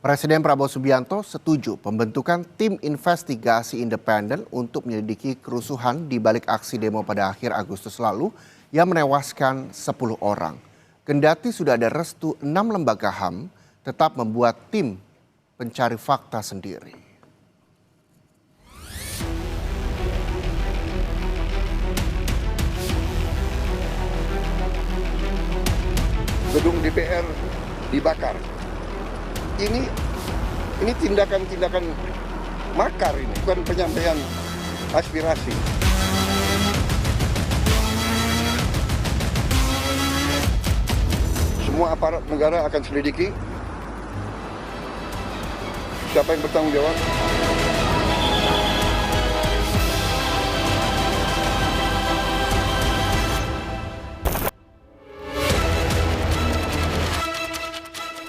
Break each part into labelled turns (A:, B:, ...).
A: Presiden Prabowo Subianto setuju pembentukan tim investigasi independen untuk menyelidiki kerusuhan di balik aksi demo pada akhir Agustus lalu yang menewaskan 10 orang. Kendati sudah ada restu 6 lembaga HAM, tetap membuat tim pencari fakta sendiri.
B: Gedung DPR dibakar. Ini tindakan-tindakan makar, ini bukan penyampaian aspirasi. Semua aparat negara akan selidiki siapa yang bertanggung jawab.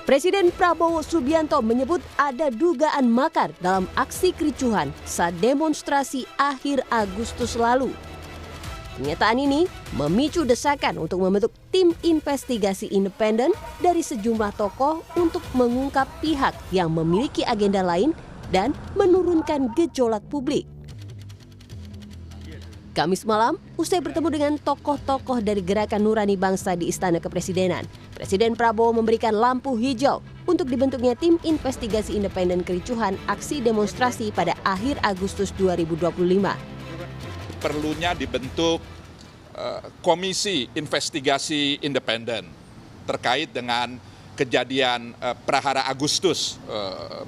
C: Presiden Prabowo Subianto menyebut ada dugaan makar dalam aksi kericuhan saat demonstrasi akhir Agustus lalu. Pernyataan ini memicu desakan untuk membentuk tim investigasi independen dari sejumlah tokoh untuk mengungkap pihak yang memiliki agenda lain dan menurunkan gejolak publik. Kamis malam, usai bertemu dengan tokoh-tokoh dari Gerakan Nurani Bangsa di Istana Kepresidenan, Presiden Prabowo memberikan lampu hijau untuk dibentuknya tim investigasi independen kericuhan aksi demonstrasi pada akhir Agustus 2025.
D: Perlunya dibentuk komisi investigasi independen terkait dengan kejadian Prahara Agustus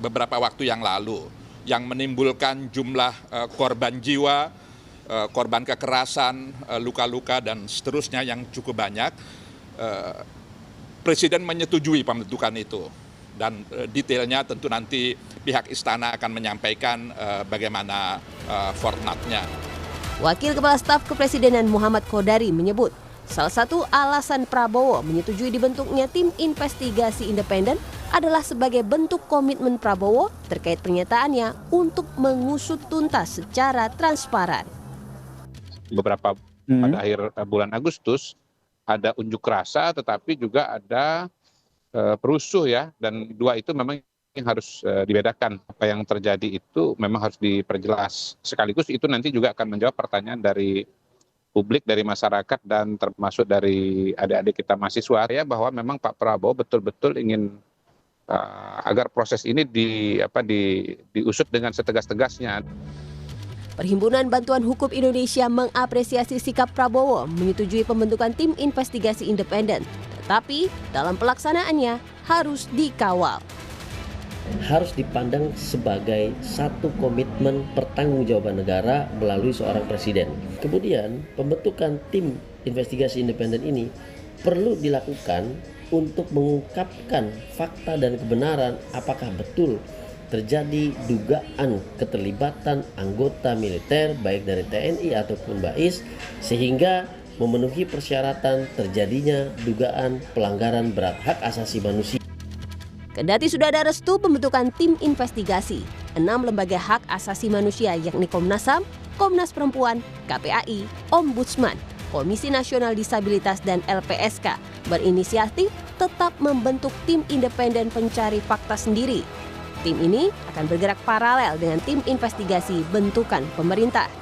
D: beberapa waktu yang lalu yang menimbulkan jumlah korban jiwa, korban kekerasan, luka-luka dan seterusnya yang cukup banyak. Presiden menyetujui pembentukan itu dan detailnya tentu nanti pihak istana akan menyampaikan bagaimana formatnya.
C: Wakil Kepala Staf Kepresidenan Muhammad Kodari menyebut salah satu alasan Prabowo menyetujui dibentuknya tim investigasi independen adalah sebagai bentuk komitmen Prabowo terkait pernyataannya untuk mengusut tuntas secara transparan.
E: Beberapa pada akhir bulan Agustus ada unjuk rasa, tetapi juga ada perusuh ya, dan dua itu memang yang harus dibedakan. Apa yang terjadi itu memang harus diperjelas. Sekaligus itu nanti juga akan menjawab pertanyaan dari publik, dari masyarakat, dan termasuk dari adik-adik kita mahasiswa ya, bahwa memang Pak Prabowo betul-betul ingin agar proses ini diusut dengan setegas-tegasnya.
C: Perhimpunan Bantuan Hukum Indonesia mengapresiasi sikap Prabowo menyetujui pembentukan tim investigasi independen, tetapi dalam pelaksanaannya harus dikawal.
F: Harus dipandang sebagai satu komitmen pertanggungjawaban negara melalui seorang presiden. Kemudian pembentukan tim investigasi independen ini perlu dilakukan untuk mengungkapkan fakta dan kebenaran apakah betul terjadi dugaan keterlibatan anggota militer baik dari TNI ataupun BAIS sehingga memenuhi persyaratan terjadinya dugaan pelanggaran berat hak asasi manusia.
C: Kendati sudah ada restu pembentukan tim investigasi, 6 lembaga hak asasi manusia yakni Komnas HAM, Komnas Perempuan, KPAI, Ombudsman, Komisi Nasional Disabilitas dan LPSK berinisiatif tetap membentuk tim independen pencari fakta sendiri. Tim ini akan bergerak paralel dengan tim investigasi bentukan pemerintah.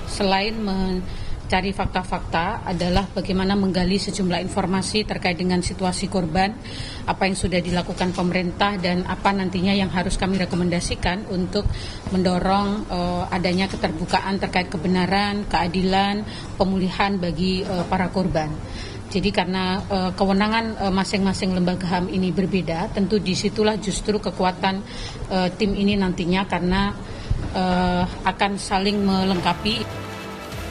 G: Selain mencari fakta-fakta adalah bagaimana menggali sejumlah informasi terkait dengan situasi korban, apa yang sudah dilakukan pemerintah dan apa nantinya yang harus kami rekomendasikan untuk mendorong adanya keterbukaan terkait kebenaran, keadilan, pemulihan bagi para korban. Jadi karena kewenangan masing-masing lembaga HAM ini berbeda, tentu disitulah justru kekuatan tim ini nantinya karena akan saling melengkapi.